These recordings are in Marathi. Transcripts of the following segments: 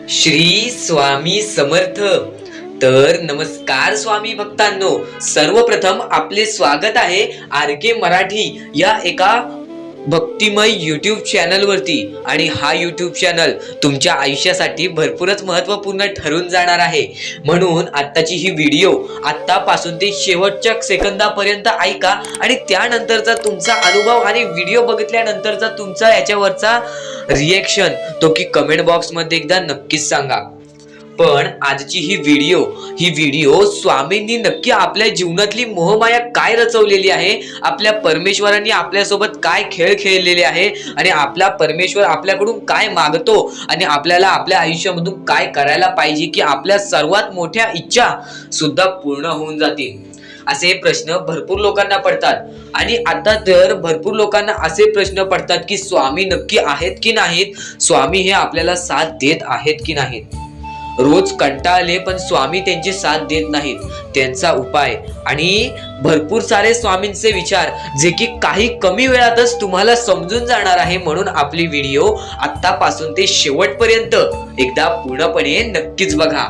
श्री स्वामी समर्थ। तर नमस्कार स्वामी भक्तांनो, सर्वप्रथम आपले स्वागत आहे आर के मराठी या एका भक्तिमय YouTube चॅनल वरती। आणि हा YouTube चॅनल तुमच्या आयुष्यासाठी भरपूरच महत्त्वपूर्ण ठरून जाणार आहे, म्हणून आत्ताची ही व्हिडिओ आत्तापासून ते शेवटच्या सेकंदापर्यंत ऐका आणि त्यानंतरचा तुमचा अनुभव आणि व्हिडिओ बघितल्यानंतरचा तुमचा याच्यावरचा रिएक्शन तो की कमेंट बॉक्स मध्ये एकदा नक्कीच सांगा। पण आजची ही व्हिडिओ स्वामींनी नक्की आपल्या जीवनातली मोहमाया काय रचवलेली आहे, आपल्या परमेश्वरांनी आपल्यासोबत काय खेळ खेळलेले आहे आणि आपला परमेश्वर आपल्याकडून काय मागतो आणि आपल्याला आपल्या आयुष्यामधून काय करायला पाहिजे की आपल्या सर्वात मोठ्या इच्छा सुद्धा पूर्ण होऊन जातील, असे प्रश्न भरपूर लोकांना पडतात। आणि आता तर भरपूर लोकांना असे प्रश्न पडतात की स्वामी नक्की आहेत की नाहीत, स्वामी हे आपल्याला साथ देत आहेत की नाहीत। रोज कंटाळले पण स्वामी त्यांची साथ देत नाहीत, त्यांचा उपाय आणि भरपूर सारे स्वामींचे विचार जे की काही कमी वेळातच तुम्हाला समजून जाणार आहे, म्हणून आपली व्हिडिओ आतापासून ते शेवटपर्यंत एकदा पूर्णपणे नक्कीच बघा।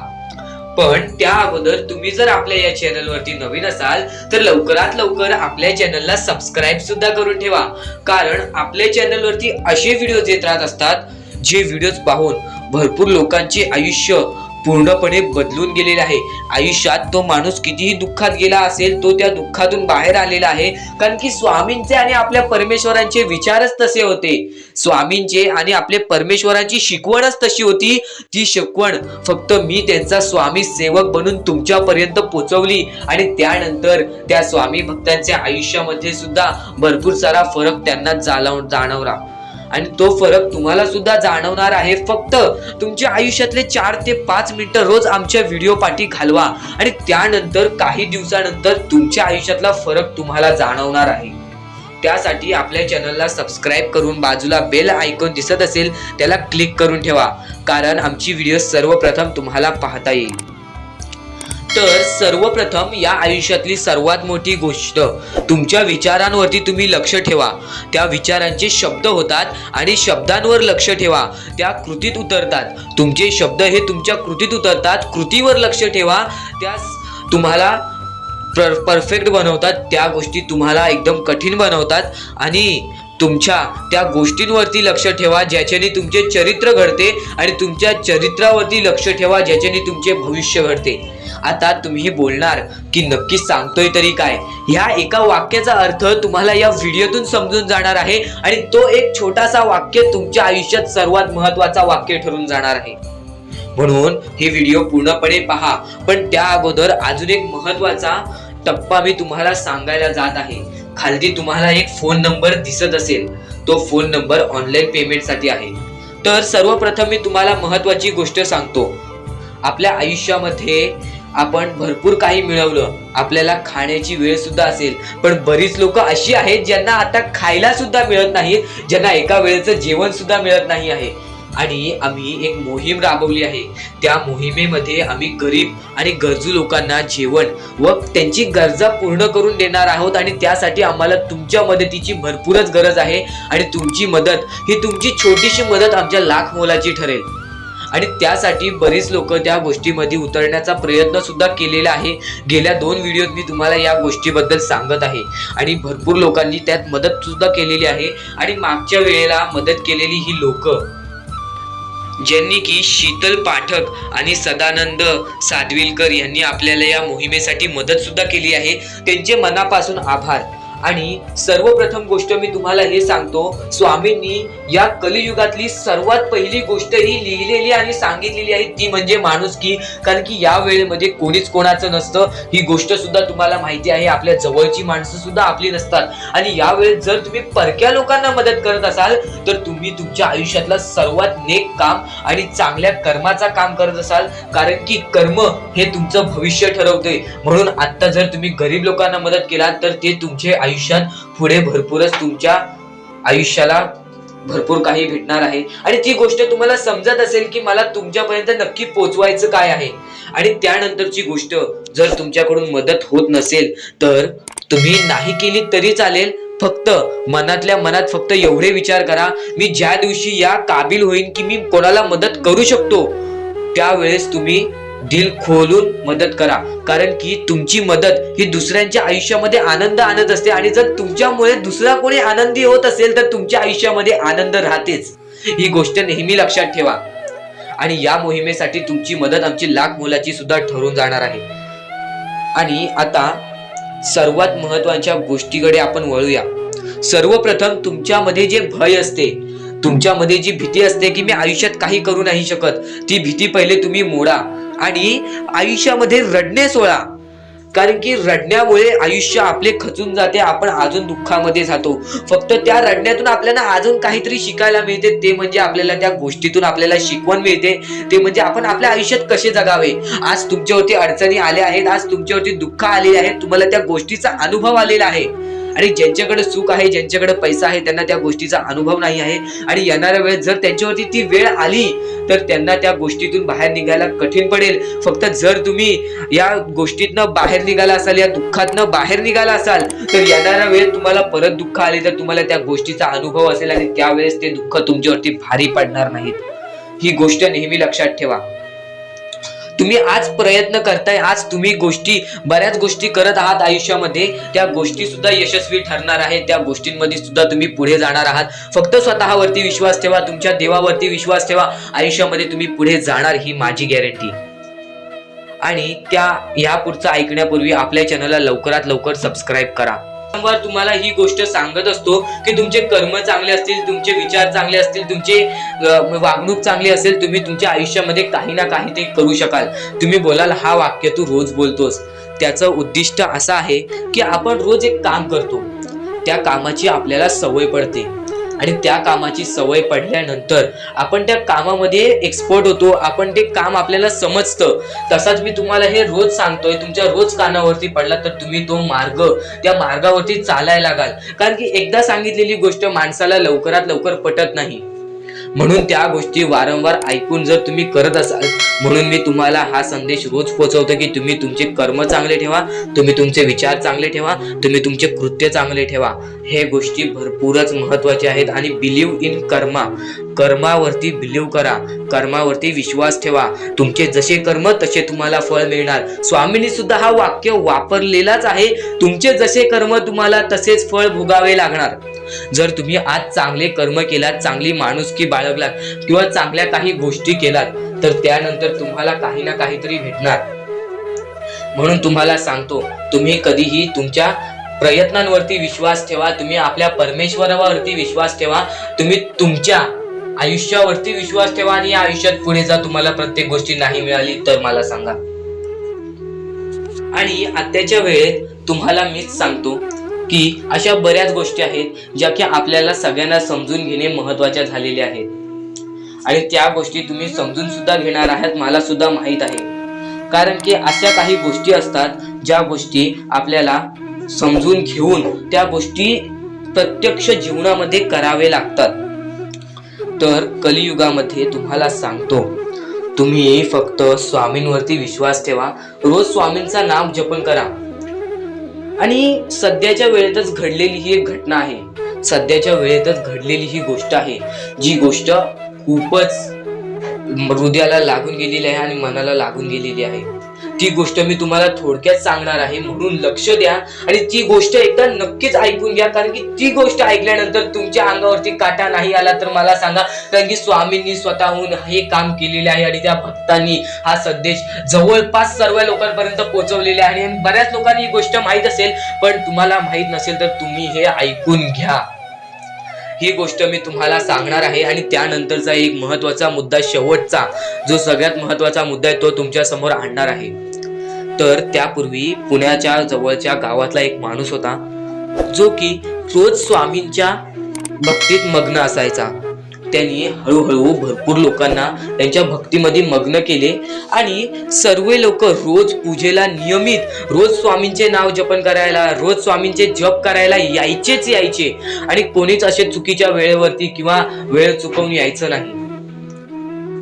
पण त्या अगोदर तुम्ही जर आपल्या या चॅनलवरती नवीन असाल तर लवकरात लवकर आपल्या चॅनलला सबस्क्राईब सुद्धा करून ठेवा, कारण आपल्या चॅनलवरती असे व्हिडिओज येत राहत असतात जे व्हिडिओज पाहून भरपूर लोकांचे आयुष्य पूर्णपणे बदलून गेलेले आहे। आयुष्यात तो माणूस कितीही दुःखात गेला असेल तो त्या दुःखातून बाहेर आलेला आहे, कारण की स्वामींचे आणि आपल्या परमेश्वरांचे विचारच तसे होते। स्वामींचे आणि आपल्या परमेश्वरांची शिकवणच तशी होती। ती शिकवण फक्त मी त्यांचा स्वामी सेवक बनून तुमच्यापर्यंत पोहोचवली आणि त्यानंतर त्या स्वामी भक्तांच्या आयुष्यामध्ये सुद्धा भरपूर सारा फरक त्यांना जाणवला आणि तो फरक तुम्हाला सुद्धा जाणवणार आहे। फक्त तुमच्या आयुष्यातले 4 ते 5 मिनिटं रोज आमच्या व्हिडिओ पाठी घालवा आणि त्यानंतर काही दिवसानंतर तुमच्या आयुष्यातला फरक तुम्हाला जाणवणार आहे। त्यासाठी आपल्या चॅनलला सबस्क्राईब करून बाजूला बेल आयकॉन दिसत असेल त्याला क्लिक करून ठेवा, कारण आमची व्हिडिओ सर्वप्रथम तुम्हाला पाहता येईल। तर सर्वप्रथम या आयुष्यातली सर्वात मोठी गोष्ट, तुमच्या विचारांवरती तुम्ही लक्ष ठेवा। त्या विचारांचे शब्द होतात आणि शब्दांवर लक्ष ठेवा, त्या कृतीत उतरतात। तुमचे शब्द हे तुमच्या कृतीत उतरतात, कृतीवर लक्ष ठेवा, त्या तुम्हाला परफेक्ट बनवतात, त्या गोष्टी तुम्हाला एकदम कठीण बनवतात। आणि तुमच्या त्या गोष्टींवरती लक्ष ठेवा ज्याच्याने तुमचे चरित्र घडते आणि तुमच्या चरित्रावरती लक्ष ठेवा ज्याच्याने तुमचे भविष्य घडते। आता तुम्ही बोलणार की नक्की सांगतोय तरी काय, ह्या एका वाक्याचा अर्थ तुम्हाला या व्हिडिओतून समजून जाणार आहे आणि तो एक छोटासा वाक्य तुमच्या आयुष्यात सर्वात महत्त्वाचा वाक्य ठरून जाणार आहे, म्हणून हे व्हिडिओ पूर्णपणे पहा। पण त्या अगोदर अजून एक महत्त्वाचा टप्पा मी तुम्हाला सांगायला जात आहे। खाली तुम्हाला एक फोन नंबर दिसत असेल, तो फोन नंबर ऑनलाईन पेमेंट साठी आहे। तर सर्वप्रथम मी तुम्हाला महत्त्वाची गोष्ट सांगतो, आपल्या आयुष्यामध्ये आपण भरपूर काही मिळवलं, आपल्याला खाण्याची वेळ सुद्धा असेल, पण बरीच लोक अशी आहेत ज्यांना आता खायला सुद्धा मिळत नाही, ज्यांना एका वेळेचं जेवण सुद्धा मिळत नाही आहे। आणि आम्ही एक मोहीम राबवली आहे, त्या मोहिमेमध्ये आम्ही गरीब आणि गरजू लोकांना जेवण व त्यांची गरजा पूर्ण करून देणार आहोत आणि त्यासाठी आम्हाला तुमच्या मदतीची भरपूरच गरज आहे। आणि तुमची मदत ही तुमची छोटीशी मदत आमच्या लाख मोलाची ठरेल। आणि त्यासाठी बरीच लोक त्या गोष्टीमध्ये उतरण्याचा प्रयत्न सुद्धा केलेला आहे। गेल्या 2 व्हिडिओत मी तुम्हाला या गोष्टीबद्दल सांगत आहे आणि भरपूर लोकांनी त्यात मदत सुद्धा केलेली आहे। आणि मागच्या वेळेला मदत केलेली ही लोक ज्यांनी की शीतल पाठक आणि सदानंद सादविलकर यांनी आपल्याला या मोहिमेसाठी मदत सुद्धा केली आहे, त्यांचे मनापासून आभार। आणि सर्वप्रथम गोष्ट मी तुम्हाला हे सांगतो, स्वामींनी या कलियुगातली सर्वात पहिली गोष्ट ही लिहिलेली आणि सांगितलेली आहे ती म्हणजे माणुसकी, कारण की या वेळेमध्ये कोणीच कोणाचं नसतं, ही गोष्ट सुद्धा तुम्हाला माहिती आहे। आपल्या जवळची माणसं सुद्धा आपली नसतात आणि या वेळेस जर तुम्ही परक्या लोकांना मदत करत असाल तर तुम्ही तुमच्या आयुष्यातला सर्वात नेक काम आणि चांगल्या कर्माचा काम करत असाल, कारण की कर्म हे तुमचं भविष्य ठरवते। म्हणून आता जर तुम्ही गरीब लोकांना मदत केला तर ते तुमचे आयुष्यात पुढे भरपूरच तुमच्या आयुष्याला भरपूर काही भेटणार आहे। आणि ती गोष्ट तुम्हाला समजत असेल की मला तुमच्यापर्यंत नक्की पोहोचवायचं काय आहे। आणि त्यानंतरची गोष्ट, जर तुमच्याकडून मदत होत नसेल तर तुम्ही नाही केली तरी चालेल, फक्त मनातल्या मनात फक्त एवढे विचार करा, मी ज्या दिवशी या काबिल होईन की मी कोणाला मदत करू शकतो त्यावेळेस तुम्ही दिल खोलून मदत करा, कारण की तुमची मदत ही दुसऱ्यांच्या आयुष्यामध्ये आनंद आणत असते आणि जर तुमच्यामुळे दुसरा कोणी आनंदी होत असेल तर तुमच्या आयुष्यामध्ये आनंद राहतेच. ही गोष्ट नेहमी लक्षात ठेवा. आणि या मोहिमेसाठी तुमची मदत आमची लाख मोलाची सुद्धा ठरून जाणार आहे. आणि आता सर्वात महत्वाच्या गोष्टीकडे आपण वळूया. सर्वप्रथम तुमच्यामध्ये जे भय असते, तुमच्यामध्ये जी भीती असते की मी आयुष्यात काही करू नाही शकत, ती भीती पहिले तुम्ही मोडा आणि आयुष्यामध्ये रडणे सोडा. कारण की रडण्यामुळे आयुष्य आपले खचून जाते, आपण अजून दुःखामध्ये जातो. फक्त त्या रडण्यातून आपल्याला अजून काहीतरी शिकायला मिळते, ते म्हणजे आपल्याला त्या गोष्टीतून आपल्याला शिकवण मिळते, ते म्हणजे आपण आपल्या आयुष्यात कसे जगावे. आज तुमच्यावरती अडचणी आल्या आहेत, आज तुमच्यावरती दुःख आलेले आहेत, तुम्हाला त्या गोष्टीचा अनुभव आलेला आहे. आणि ज्यांच्याकडे सुख आहे, ज्यांच्याकडे पैसा आहे, त्यांना त्या गोष्टीचा अनुभव नाही आहे. आणि येणाऱ्या वेळेस जर त्यांच्यावरती ती वेळ आली तर त्यांना त्या गोष्टीतून बाहेर निघायला कठीण पडेल. फक्त जर तुम्ही या गोष्टीतनं बाहेर निघाला असाल, या दुःखातनं बाहेर निघाला असाल, तर येणाऱ्या वेळेस तुम्हाला परत दुःख आले तर तुम्हाला त्या गोष्टीचा अनुभव असेल आणि त्यावेळेस ते दुःख तुमच्यावरती भारी पडणार नाहीत. ही गोष्ट नेहमी लक्षात ठेवा. तुम्ही आज प्रयत्न करताय, आज तुम्ही बऱ्याच गोष्टी करत आहात आयुष्यामध्ये, त्या गोष्टी सुद्धा यशस्वी ठरणार आहेत, त्या गोष्टींमध्ये सुद्धा तुम्ही पुढे जाणार आहात. फक्त स्वतःवरती विश्वास ठेवा, तुमच्या देवावरती विश्वास ठेवा, आयुष्यामध्ये तुम्ही पुढे जाणार, ही माझी गॅरंटी. आणि या पुढचं ऐकण्यापूर्वी आपल्या चॅनलला लवकरात लवकर सबस्क्राईब करा. तुम्हाला ही गोष्ट सांगत असतो की तुमचे कर्म चांगले असतील, तुमचे विचार चांगले असतील, तुमचे वागणूक चांगली असेल, तुम्ही तुमच्या आयुष्यामध्ये काही ना काही ते करू शकाल. तुम्ही बोलाल हा वाक्य तू रोज बोलतोस, त्याचं उद्दिष्ट असं आहे की आपण रोज एक काम करतो, त्या कामाची आपल्याला सवय पडते आणि त्या कामाची सवय पडल्यानंतर आपण त्या कामामध्ये एक्सपर्ट होतो, आपण ते काम आपल्याला समजतं. तसाच मी तुम्हाला हे रोज सांगतोय, तुमच्या रोज कानावरती पडला तर तुम्ही तो त्या मार्गावरती चालायला लागाल. कारण की एकदा सांगितलेली गोष्ट माणसाला लवकरात लवकर पटत नाही, म्हणून त्या गोष्टी वारंवार ऐकून जर तुम्ही करत असाल, म्हणून मी तुम्हाला हा संदेश रोज पोहोचवतो की तुम्ही तुमचे कर्म चांगले ठेवा, तुम्ही तुमचे विचार चांगले ठेवा, तुम्ही तुमचे कृत्य चांगले ठेवा. हे गोष्टी भरपूरच महत्वाच्या आहेत. आणि बिलीव्ह इन कर्मावरती बिलीव्ह करा, कर्मावरती विश्वास ठेवा. तुमचे जसे कर्म तसे तुम्हाला फळ मिळणार. स्वामींनी सुद्धा हा वाक्य वापरलेलाच आहे, तुमचे जसे कर्म तुम्हाला तसेच फळ भोगावे लागणार. जर तुम्ही आज चांगले कर्म केलात, चांगली माणुसकी बाळगलात किंवा चांगल्या काही गोष्टी केलात तर त्यानंतर तुम्हाला काही ना काहीतरी भेटणार. म्हणून तुम्हाला सांगतो, तुम्ही कधीही तुमच्या प्रयत्नांवरती विश्वास ठेवा, तुम्ही आपल्या परमेश्वरावरती विश्वास ठेवा, तुम्ही तुमच्या आयुष्यावरती विश्वास ठेवा आणि या आयुष्यात पुढे जा. तुम्हाला प्रत्येक गोष्टी नाही मिळाली तर मला सांगा. आणि आत्ताच्या वेळेत तुम्हाला मीच सांगतो की अशा बऱ्याच गोष्टी आहेत ज्या की आपल्याला सगळ्यांना समजून घेणे महत्वाच्या झालेल्या आहेत. आणि त्या गोष्टी तुम्ही समजून सुद्धा घेणार आहात, मला सुद्धा माहित आहे. कारण की अशा काही गोष्टी असतात ज्या गोष्टी आपल्याला समजून घेऊन त्या गोष्टी प्रत्यक्ष जीवनामध्ये करावे लागतात. तर कलियुगामध्ये तुम्हाला सांगतो, तुम्ही फक्त स्वामींवरती विश्वास ठेवा, रोज स्वामींचा नाम जपन करा. आणि सध्याच्या वेळेतच घडलेली ही एक घटना आहे, सध्याच्या वेळेतच घडलेली ही गोष्ट आहे, जी गोष्ट खूपच हृदयाला लागून गेलेली आहे आणि मनाला लागून गेलेली आहे. ती गोष्ट मी तुम्हाला थोडक्यात सांगणार आहे, म्हणून लक्ष द्या आणि ती गोष्ट एकदा नक्कीच ऐकून घ्या. कारण की ती गोष्ट ऐकल्यानंतर तुमच्या अंगावरती काटा नाही आला तर मला सांगा. कारण की स्वामींनी स्वतःहून हे काम केलेले आहे आणि त्या भक्तांनी हा संदेश जवळपास सर्व लोकांपर्यंत पोहोचवलेला आहे. आणि बऱ्याच लोकांनी ही गोष्ट माहित असेल, पण तुम्हाला माहित नसेल तर तुम्ही हे ऐकून घ्या. ही गोष्ट मी तुम्हाला सांगणार आहे आणि त्यानंतरचा एक महत्वाचा मुद्दा, शेवटचा जो सगळ्यात महत्वाचा मुद्दा आहे, तो तुमच्या समोर आणणार आहे. तर त्यापूर्वी पुण्याच्या जवळच्या गावातला एक माणूस होता जो की रोज स्वामींच्या भक्तीत मग्न असायचा. त्यांनी हळूहळू भरपूर लोकांना त्यांच्या भक्तीमध्ये मग्न केले आणि सर्व लोक रोज पूजेला नियमित, रोज स्वामींचे नाव जपन करायला, रोज स्वामींचे जप करायला यायचे आणि कोणीच असे चुकीच्या वेळेवरती किंवा वेळ चुकवून यायचं नाही.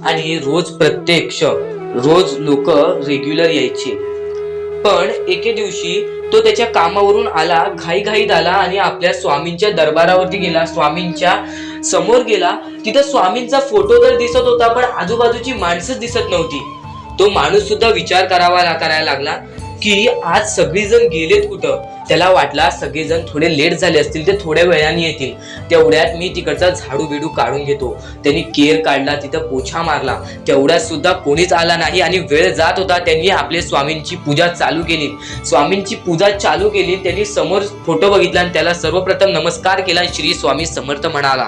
आणि रोज लोक रेग्युलर यायचे. पण एके दिवशी तो त्याच्या कामावरून आला, घाईघाईत आला आणि आपल्या स्वामींच्या दरबारावरती गेला, स्वामींच्या समोर गेला, तिथं स्वामींचा फोटो तर दिसत होता पण आजूबाजूची माणसंच दिसत नव्हती. तो माणूस सुद्धा विचार करायला लागला की आज सगळीजण गेलेत कुठं. त्याला वाटला सगळेजण थोडे लेट झाले असतील, ते थोड्या वेळाने येतील, तेवढ्यात मी तिकडचा झाडू बिडू काढून घेतो. त्यांनी केर काढला, तिथं पोछा मारला, तेवढ्यात सुद्धा कोणीच आला नाही आणि वेळ जात होता. त्यांनी आपले स्वामींची पूजा चालू केली. त्यांनी समोर फोटो बघितला आणि त्याला सर्वप्रथम नमस्कार केला. श्री स्वामी समर्थ म्हणाला.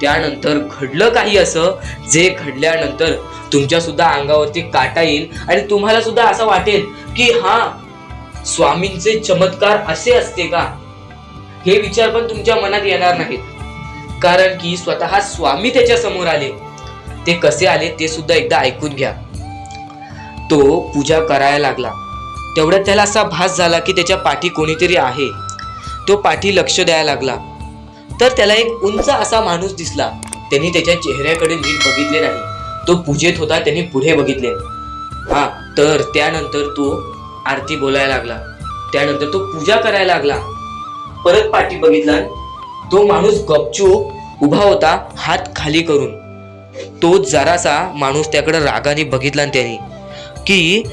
त्यानंतर घडलं काही असं जे घडल्यानंतर तुमच्या सुद्धा अंगावरती काटा येईल आणि तुम्हाला सुद्धा असं वाटेल की हा, स्वामींचे चमत्कार असे असते का. हे विचार पण तुमच्या मनात येणार नाहीत, कारण की स्वतः स्वामी त्याच्या समोर आले. ते कसे आले ते सुद्धा एकदा ऐकून घ्या. तो पूजा करायला लागला, तेवढ्यात त्याला असा भास झाला की त्याच्या पाठी कोणीतरी आहे. तो पाठी लक्ष द्यायला लागला तर त्याला एक उंच असा माणूस दिसला. त्यांनी त्याच्या चेहऱ्याकडे नीट बघितले नाही. तो पूजेत होता, त्यांनी पुढे बघितले. तर त्यानंतर तो आरती बोलायला लागला. त्यानंतर तो पूजा करायला लागला. परत पाठी बघितला, तो माणूस गपचूप उभा होता, हात खाली करून. तो जरासा माणूस त्याकडे रागाने बघितला त्यांनी की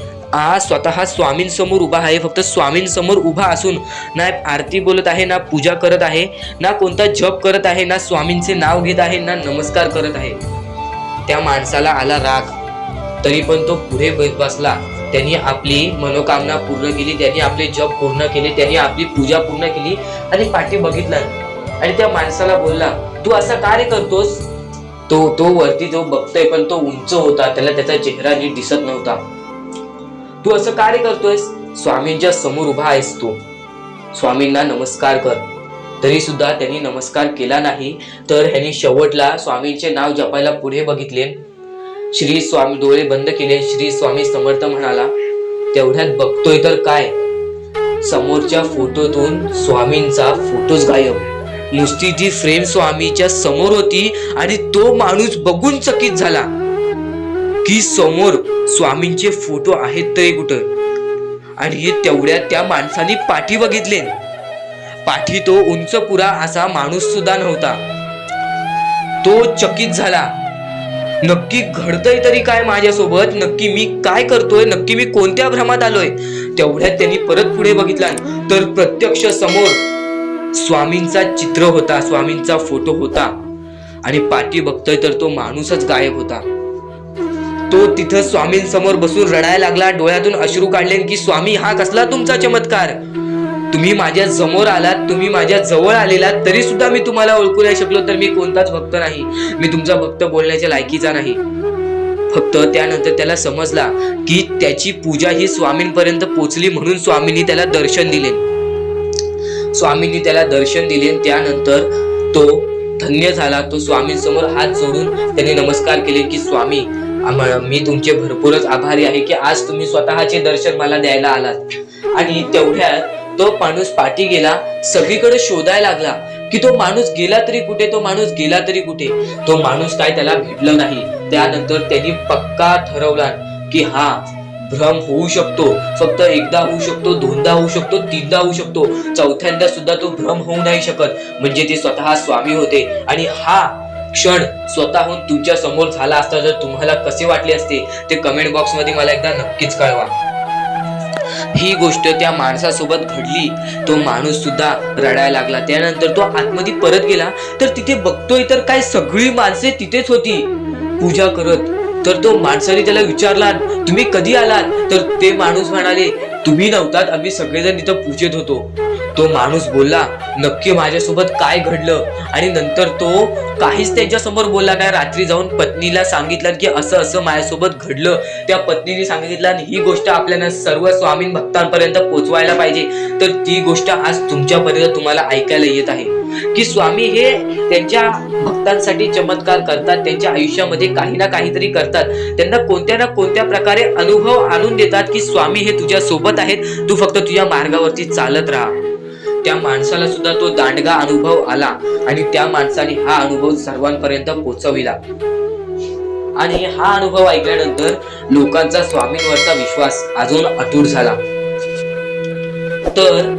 स्वतः स्वामींसमोर उभा आहे. फक्त स्वामींसमोर उभा असून ना आरती बोलत आहे, ना पूजा करत आहे, ना कोणता जप करत आहे, ना स्वामींचे नाव घेत आहे, ना नमस्कार करत आहे. त्या माणसाला आला राग, तरी पण तो पुढे बसला. त्यांनी आपली मनोकामना पूर्ण केली, त्यांनी आपले जप पूर्ण केले, त्यांनी आपली पूजा पूर्ण केली आणि पाठी बघितला आणि त्या माणसाला बोलला, तू असं काय करतोस. तो वरती जो बघतोय पण तो उंच होता, त्याला त्याचा चेहरा नीट दिसत नव्हता. तू असं काय करतोयस. स्वामींच्या समोर उभा आहेस, तू स्वामींना नमस्कार कर. तरी सुद्धा त्यांनी नमस्कार केला नाही. तर ह्यांनी शेवटला स्वामींचे नाव जपायला पुढे बघितले. श्री स्वामी डोळे बंद केले. श्री स्वामी समर्थ म्हणाला. तेवढ्यात बघतोय तर काय, समोरच्या फोटोतून स्वामींचा फोटोच गायब. नुसती ती फ्रेम स्वामीच्या समोर होती आणि तो माणूस बघून चकित झाला की समोर स्वामींचे फोटो आहेत तरी कुठं. आणि तेवढ्यात त्या माणसाने पाठी बघितले. पाठी तो उंच पुरा असा माणूस सुद्धा नव्हता. तो चकित झाला, नक्की घडतंय तरी काय माझ्यासोबत, नक्की मी काय करतोय, नक्की मी कोणत्या भ्रमात आलोय. तेवढ्यात त्यांनी परत पुढे बघितला तर प्रत्यक्ष समोर स्वामींचा चित्र होता, स्वामींचा फोटो होता आणि पाठी बघतोय तर तो माणूसच गायब होता. तो तिथं स्वामींसमोर बसून रडायला लागला. डोळ्यातून अश्रू काढले की स्वामी, हा कसला तुमचा चमत्कार. तुम्ही माझ्या समोर आलात, तुम्ही माझ्या जवळ आलेलात, तरी सुद्धा मी तुम्हाला ओळखू नाही शकलो. तर मी कोणताच भक्त नाही, मी तुमचा भक्त बोलण्याच्या लायकीचा नाही. फक्त त्यानंतर त्याला समजला की त्याची पूजा ही स्वामींपर्यंत पोहोचली, म्हणून स्वामींनी त्याला दर्शन दिले. त्यानंतर तो धन्य झाला. तो स्वामींसमोर हात जोडून त्यांनी नमस्कार केले की स्वामी, मी तुमचे भरपूरच आभारी आहे की आज तुम्ही स्वतःचे दर्शन मला द्यायला आलात. आणि तेवढ्यात तो माणूस पाठी गेला, सगळीकडे शोधायला लागला की तो माणूस गेला तरी कुठे, तो माणूस गेला तरी कुठे. तो माणूस काय त्याला भेटला नाही. त्यानंतर त्यांनी पक्का ठरवला की हा भ्रम होऊ शकतो, फक्त एकदा होऊ शकतो, दोनदा होऊ शकतो, तीनदा होऊ शकतो, चौथ्यांदा सुद्धा तो भ्रम होऊ नाही शकत. म्हणजे ते स्वतः स्वामी होते आणि हा क्षण स्वतःहून तुमच्या समोर झाला असता तर तुम्हाला कसे वाटले असते ते कमेंट बॉक्स मध्ये मला एकदा नक्कीच कळवा. ही गोष्ट त्या माणसासोबत घडली. तो माणूस सुद्धा रडायला लागला. त्यानंतर तो आतमध्ये परत गेला तर तिथे बघतोय तर काय सगळी माणसे तिथेच होती पूजा करत. तर तो माणसाने त्याला विचारला, तुम्ही कधी आलात. तर ते माणूस म्हणाले, तुम्ही नव्हतात, आम्ही सगळेजण इथं पूजेत होतो. तो माणूस बोलला, नक्की माझ्यासोबत काय घडलं. आणि नंतर तो काहीच त्यांच्या समोर बोलला नाही. रात्री जाऊन पत्नीला सांगितलं की असं असं माझ्यासोबत घडलं. त्या पत्नीने सांगितलं आणि ही गोष्ट आपल्याला सर्व स्वामी भक्तांपर्यंत पोहोचवायला पाहिजे. तर ती गोष्ट आज तुमच्यापर्यंत तुम्हाला ऐकायला येत आहे की स्वामी हे त्यांच्या भक्तांसाठी चमत्कार करतात, त्यांच्या आयुष्यामध्ये काही ना काहीतरी करतात, त्यांना कोणत्या ना कोणत्या प्रकारे अनुभव आणून देतात की स्वामी हे तुझ्या सोबत आहेत, तू फक्त तुझ्या मार्गावरती चालत राहा. त्या माणसाला सुद्धा तो दांडगा अनुभव आला आणि त्या माणसाने हा अनुभव सर्वांपर्यंत पोहोचविला. आणि हा अनुभव ऐकल्यानंतर लोकांचा स्वामींवरचा विश्वास अजून अटूट झाला. तर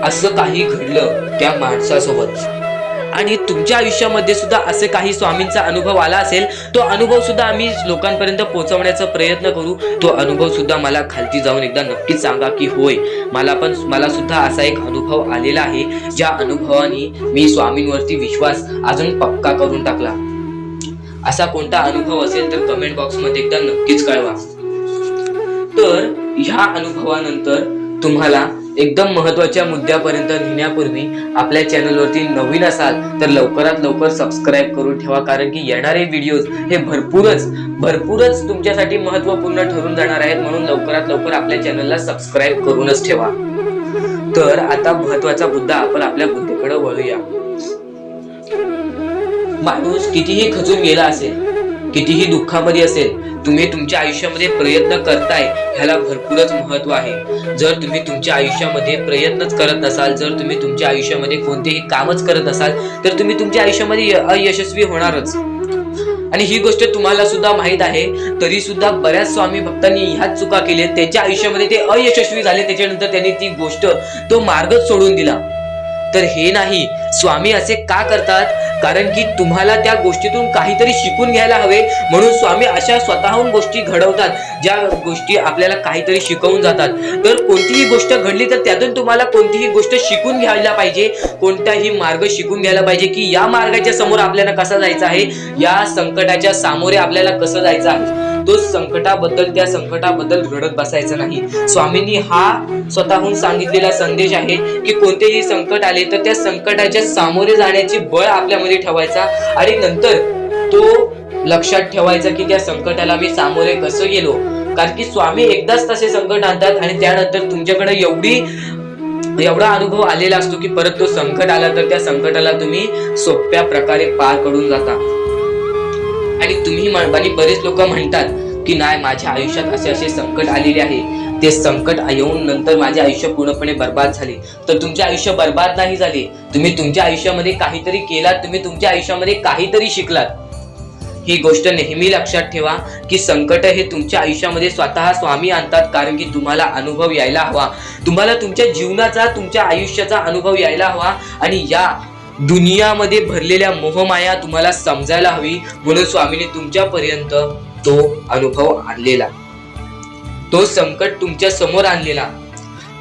असं काही घडलं त्या माणसासोबत आणि तुमच्या आयुष्यामध्ये सुद्धा असे काही स्वामींचा अनुभव आला असेल, तो अनुभव सुद्धा आम्ही लोकांपर्यंत पोहोचवण्याचा प्रयत्न करू. तो अनुभव सुद्धा मला खालती जाऊन एकदा नक्कीच सांगा की होय मला सुद्धा असा एक अनुभव आलेला आहे, ज्या अनुभवाने मी स्वामींवरती विश्वास अजून पक्का करून टाकला. असा कोणता अनुभव असेल तर कमेंट बॉक्स मध्ये एकदा नक्कीच कळवा. तर ह्या अनुभवानंतर तुम्हाला एकदम महत्त्वाच्या मुद्द्यापर्यंत नेण्यापूर्वी आपल्या चॅनलवरती नवीन असाल तर लवकरात लवकर सबस्क्राईब करून ठेवा, कारण की येणारे व्हिडिओज हे भरपूरच तुमच्यासाठी महत्त्वपूर्ण ठरून जाणार आहेत. म्हणून लवकरात लवकर आपल्या चॅनलला सबस्क्राईब करूनच ठेवा. तर आता महत्त्वाचा मुद्दा आपण आपल्या मुद्द्याकडे वळूया. माणूस कितीही खचून गेला असेल, कितीही दुःखामध्ये असेल, तुम्ही तुमच्या आयुष्यामध्ये प्रयत्न करताय ह्याला भरपूरच महत्व आहे. जर तुम्ही तुमच्या आयुष्यामध्ये प्रयत्नच करत नसाल, जर तुम्ही तुमच्या आयुष्यामध्ये कोणतेही कामच करत असाल तर तुम्ही तुमच्या आयुष्यामध्ये अयशस्वी होणारच. आणि ही गोष्ट तुम्हाला सुद्धा माहित आहे, तरी सुद्धा बऱ्याच स्वामी भक्तांनी ह्याच चुका केल्या. त्यांच्या आयुष्यामध्ये ते अयशस्वी झाले, त्याच्यानंतर त्यांनी ती गोष्ट, तो मार्गच सोडून दिला. तर हे नाही, स्वामी असे का करतात? कारण की तुम्हाला त्या गोष्टीतून काहीतरी शिकून घ्यायला हवे, म्हणून स्वामी अशा स्वतःहून गोष्टी घडवतात ज्या गोष्टी आपल्याला काहीतरी शिकवून जातात. तर कोणतीही गोष्ट घडली तर त्यातून तुम्हाला कोणतीही गोष्ट शिकून घ्यायला पाहिजे, कोणताही मार्ग शिकून घ्यायला पाहिजे की या मार्गाच्या समोर आपल्याला कसा जायचं आहे, या संकटाच्या सामोरे आपल्याला कसं जायचं आहे. तो त्या संकटाबद्दल रडत बसायचं नाही. स्वामींनी हा स्वतःहून सांगितलेला संदेश आहे की कोणतेही संकट आले तर त्या संकटाच्या सामोरे जाण्याचे बळ आपल्यामध्ये ठेवायचा आणि नंतर तो लक्षात ठेवायचा की त्या संकटाला मी सामोरे कसं गेलो. कारण की स्वामी एकदाच तसे संकट आणतात आणि त्यानंतर तुमच्याकडे एवढा अनुभव आलेला असतो की परत तो संकट आला तर त्या संकटाला तुम्ही सोप्या प्रकारे पार करून जाता. आणि बरेच लोक म्हणतात की नाही, माझ्या आयुष्यात असे संकट आलेले आहे, ते संकट येऊन नंतर माझे आयुष्य पूर्णपणे बर्बाद झाले. तर तुमचे आयुष्य बर्बाद नाही झाले. तुम्ही तुमच्या आयुष्यामध्ये काहीतरी केलात, तुम्ही तुमच्या आयुष्यामध्ये काहीतरी शिकलात. ही गोष्ट नेहमी लक्षात ठेवा की संकट हे तुमच्या आयुष्यामध्ये स्वतः स्वामी आणतात, कारण की तुम्हाला अनुभव यायला हवा, तुम्हाला तुमच्या जीवनाचा, तुमच्या आयुष्याचा अनुभव यायला हवा आणि या दुनियामध्ये भरलेल्या मोहमाया तुम्हाला समजायला हवी. म्हणून स्वामीने तुमच्यापर्यंत तो अनुभव आणलेला, तो संकट तुमच्या समोर आणलेला.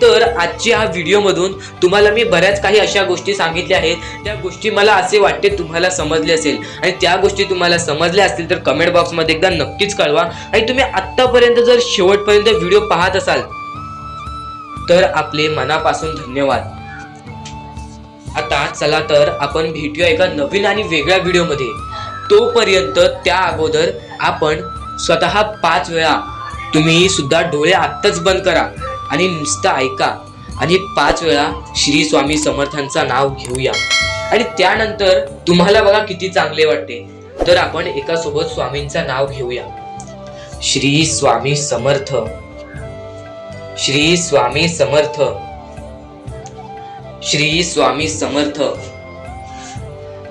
तर आजच्या व्हिडिओ मधून तुम्हाला मी बऱ्याच काही अशा गोष्टी सांगितल्या आहेत, त्या गोष्टी मला असे वाटते तुम्हाला समजले असेल. आणि त्या गोष्टी तुम्हाला समजल्या असतील तर कमेंट बॉक्स मध्ये एकदा नक्कीच कळवा. आणि तुम्ही आतापर्यंत जर शेवटपर्यंत व्हिडिओ पाहत असाल तर आपले मनापासून धन्यवाद. आता चला तर आपण भेटूया एका नवीन आणि वेगळ्या व्हिडिओ मध्ये. तोपर्यंत त्या अगोदर आपण स्वतः 5 वेळा, तुम्ही सुद्धा डोळे आत्ताच बंद करा आणि नुसतं ऐका आणि 5 वेळा श्री स्वामी समर्थांचं नाव घेऊया. आणि त्यानंतर तुम्हाला बघा किती चांगले वाटते. तर आपण एका सोबत स्वामींचं नाव घेऊया. श्री स्वामी समर्थ, श्री स्वामी समर्थ, श्री स्वामी समर्थ,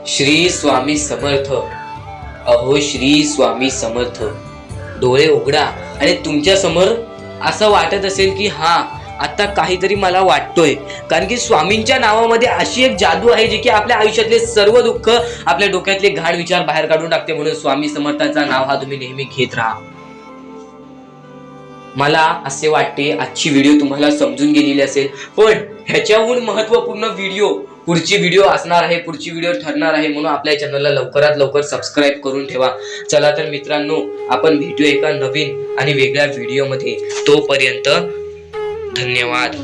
श्री स्वामी समर्थ. अहो श्री स्वामी समर्थ. डोळे उघडा आणि तुमच्या समोर असं वाटत असेल की हा आता काहीतरी मला वाटतोय, कारण की स्वामींच्या नावामध्ये अशी एक जादू आहे जी की आपल्या आयुष्यातले सर्व दुःख, आपल्या डोक्यातले घाण विचार बाहेर काढून टाकते. म्हणून स्वामी समर्थांचा नाव हा तुम्ही नेहमी घेत राहा. मला असे वाटते आजची व्हिडिओ तुम्हाला समजून गेलेली असेल, पण ह्याच्याहून महत्त्वपूर्ण पुढची व्हिडिओ असणार आहे, पुढची व्हिडिओ ठरणार आहे. म्हणून आपल्या चॅनलला लवकरात लवकर सबस्क्राईब करून ठेवा. चला तर मित्रांनो, आपण भेटूया एका नवीन आणि वेगळ्या व्हिडिओ मध्ये. तोपर्यंत धन्यवाद.